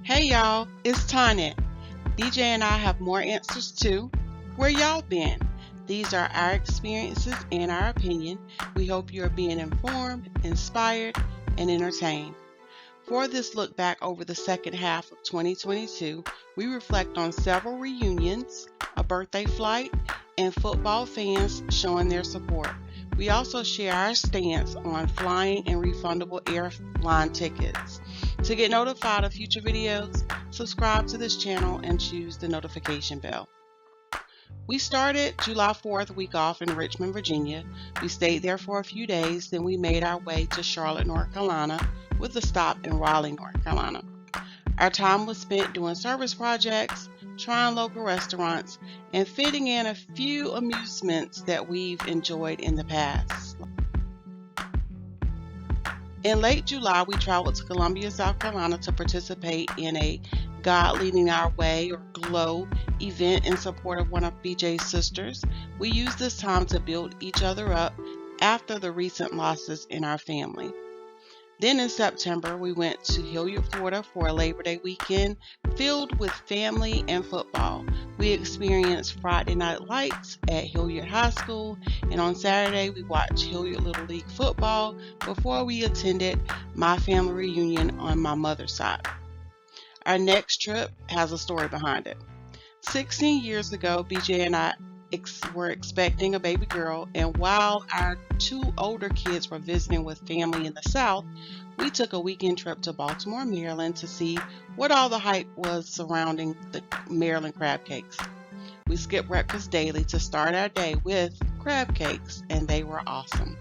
Hey y'all, it's Tanya. DJ and I have more answers too. Where y'all been? These are our experiences and our opinion. We hope you are being informed, inspired, and entertained. For this look back over the second half of 2022, we reflect on several reunions, a birthday flight, and football fans showing their support. We also share our stance on flying and refundable airline tickets. To get notified of future videos, subscribe to this channel and choose the notification bell. We started July 4th week off in Richmond, Virginia. We stayed there for a few days, then we made our way to Charlotte, North Carolina, with a stop in Raleigh, North Carolina. Our time was spent doing service projects, trying local restaurants, and fitting in a few amusements that we've enjoyed in the past. In late July, we traveled to Columbia, South Carolina to participate in a God Leading Our Way or GLOW event in support of one of BJ's sisters. We used this time to build each other up after the recent losses in our family. Then in September, we went to Hilliard, Florida for a Labor Day weekend filled with family and football. We experienced Friday Night Lights at Hilliard High School, and on Saturday we watched Hilliard Little League football before we attended my family reunion on my mother's side. Our next trip has a story behind it. 16 years ago, BJ and I were expecting a baby girl, and while our two older kids were visiting with family in the South, we took a weekend trip to Baltimore, Maryland to see what all the hype was surrounding the Maryland crab cakes. We skipped breakfast daily to start our day with crab cakes, and they were awesome.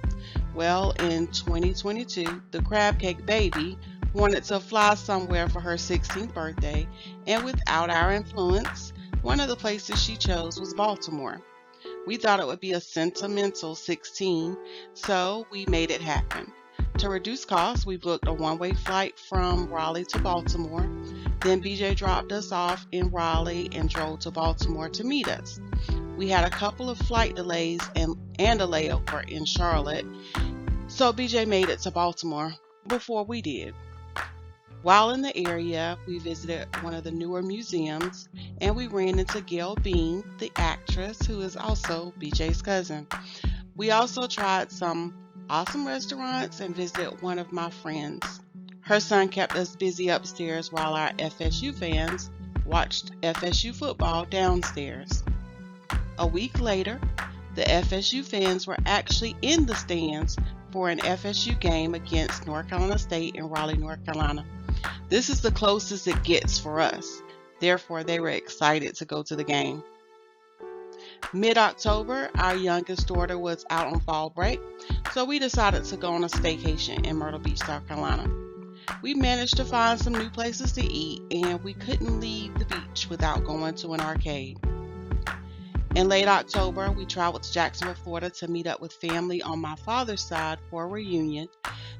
Well, in 2022, the crab cake baby wanted to fly somewhere for her 16th birthday, and without our influence, one of the places she chose was Baltimore. We thought it would be a sentimental 16, so we made it happen. To reduce costs, we booked a one-way flight from Raleigh to Baltimore. Then BJ dropped us off in Raleigh and drove to Baltimore to meet us. We had a couple of flight delays and a layover in Charlotte, so BJ made it to Baltimore before we did. While in the area, we visited one of the newer museums, and we ran into Gail Bean, the actress, who is also BJ's cousin. We also tried some awesome restaurants and visited one of my friends. Her son kept us busy upstairs while our FSU fans watched FSU football downstairs. A week later, the FSU fans were actually in the stands for an FSU game against North Carolina State in Raleigh, North Carolina. This is the closest it gets for us. Therefore, they were excited to go to the game. Mid-October, our youngest daughter was out on fall break, so we decided to go on a staycation in Myrtle Beach, South Carolina. We managed to find some new places to eat, and we couldn't leave the beach without going to an arcade. In late October, we traveled to Jacksonville, Florida to meet up with family on my father's side for a reunion.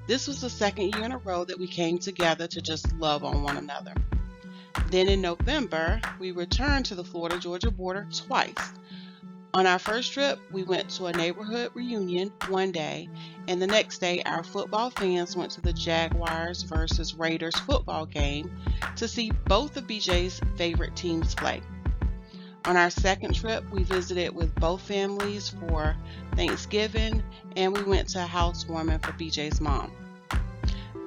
This was the second year in a row that we came together to just love on one another. Then in November, we returned to the Florida-Georgia border twice. On our first trip, we went to a neighborhood reunion one day, and the next day our football fans went to the Jaguars versus Raiders football game to see both of BJ's favorite teams play. On our second trip, we visited with both families for Thanksgiving, and we went to a housewarming for BJ's mom.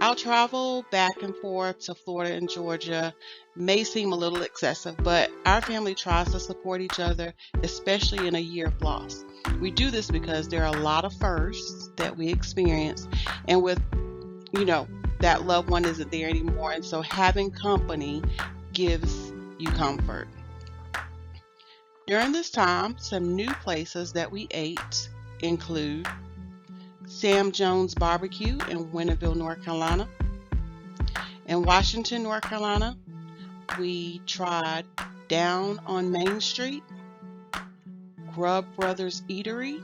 Our travel back and forth to Florida and Georgia may seem a little excessive, but our family tries to support each other, especially in a year of loss. We do this because there are a lot of firsts that we experience, and with, that loved one isn't there anymore, and so having company gives you comfort. During this time, some new places that we ate include Sam Jones Barbecue in Winterville, North Carolina. In Washington, North Carolina, we tried Down on Main Street, Grub Brothers Eatery,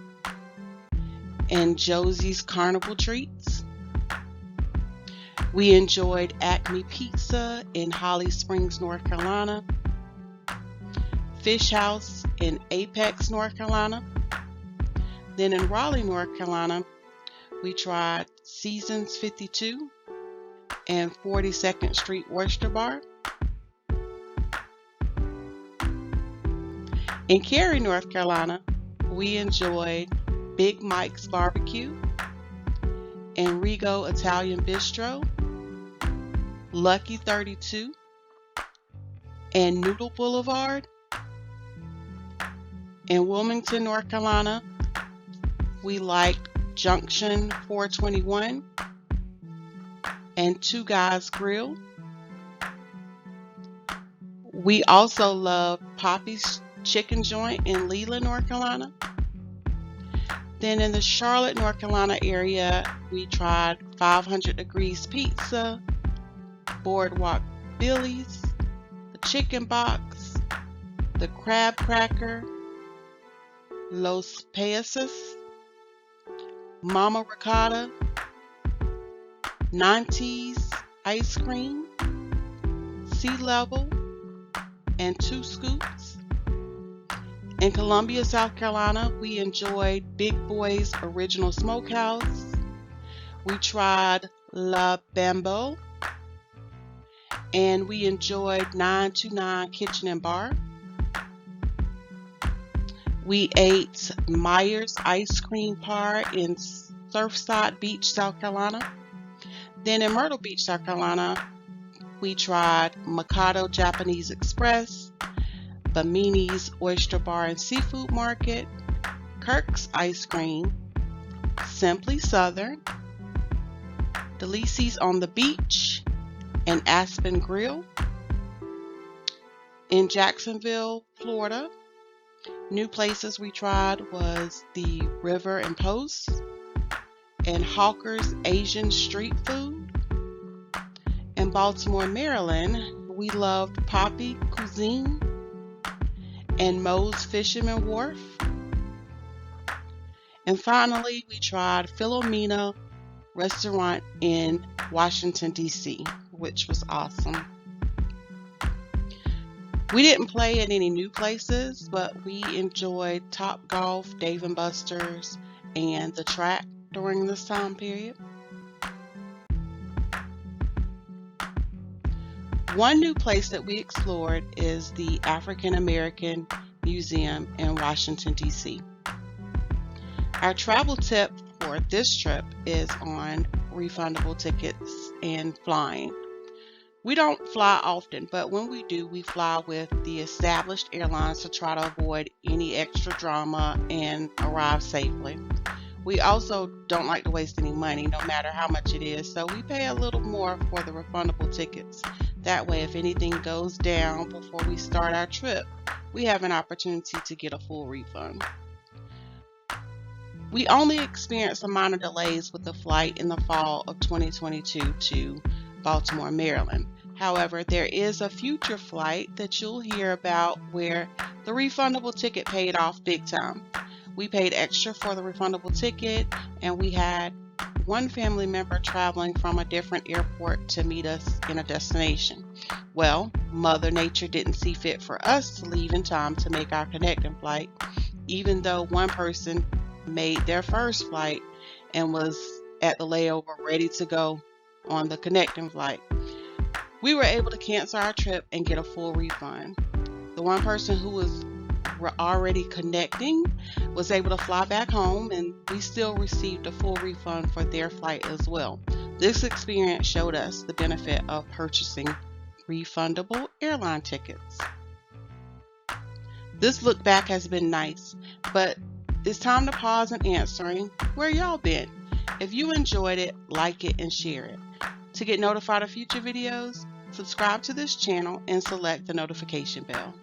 and Josie's Carnival Treats. We enjoyed Acme Pizza in Holly Springs, North Carolina, Fish House in Apex, North Carolina. Then in Raleigh, North Carolina, we tried Seasons 52 and 42nd Street Oyster Bar. In Cary, North Carolina, we enjoyed Big Mike's Barbecue, Enrico Italian Bistro, Lucky 32, and Noodle Boulevard. In Wilmington, North Carolina, we liked Junction 421 and Two Guys Grill. We also loved Poppy's Chicken Joint in Leland, North Carolina. Then in the Charlotte, North Carolina area, we tried 500 Degrees Pizza, Boardwalk Billy's, the Chicken Box, the Crab Cracker, Los Payasos, Mama Ricotta, Nantes Ice Cream, Sea Level, and Two Scoops. In Columbia, South Carolina, we enjoyed Big Boy's Original Smokehouse. We tried La Bambo, and we enjoyed 929 Kitchen and Bar. We ate Myers Ice Cream Bar in Surfside Beach, South Carolina. Then in Myrtle Beach, South Carolina, we tried Mikado Japanese Express, Bamini's Oyster Bar and Seafood Market, Kirk's Ice Cream, Simply Southern, Delici's on the Beach, and Aspen Grill. In Jacksonville, Florida, new places we tried was the River and Post and Hawker's Asian Street Food. In Baltimore, Maryland, we loved Poppy Cuisine and Moe's Fisherman Wharf. And finally, we tried Philomena Restaurant in Washington, D.C., which was awesome. We didn't play at any new places, but we enjoyed Top Golf, Dave & Buster's, and The Track during this time period. One new place that we explored is the African American Museum in Washington, D.C. Our travel tip for this trip is on refundable tickets and flying. We don't fly often, but when we do, we fly with the established airlines to try to avoid any extra drama and arrive safely. We also don't like to waste any money, no matter how much it is, so we pay a little more for the refundable tickets. That way, if anything goes down before we start our trip, we have an opportunity to get a full refund. We only experienced some minor delays with the flight in the fall of 2022 to Baltimore, Maryland. However, there is a future flight that you'll hear about where the refundable ticket paid off big time. We paid extra for the refundable ticket, and we had one family member traveling from a different airport to meet us in a destination. Well, Mother Nature didn't see fit for us to leave in time to make our connecting flight, even though one person made their first flight and was at the layover ready to go on the connecting flight. We were able to cancel our trip and get a full refund. The one person who was already connecting was able to fly back home, and we still received a full refund for their flight as well. This experience showed us the benefit of purchasing refundable airline tickets. This look back has been nice, but it's time to pause and answering where y'all been. If you enjoyed it, like it and share it. To get notified of future videos, subscribe to this channel and select the notification bell.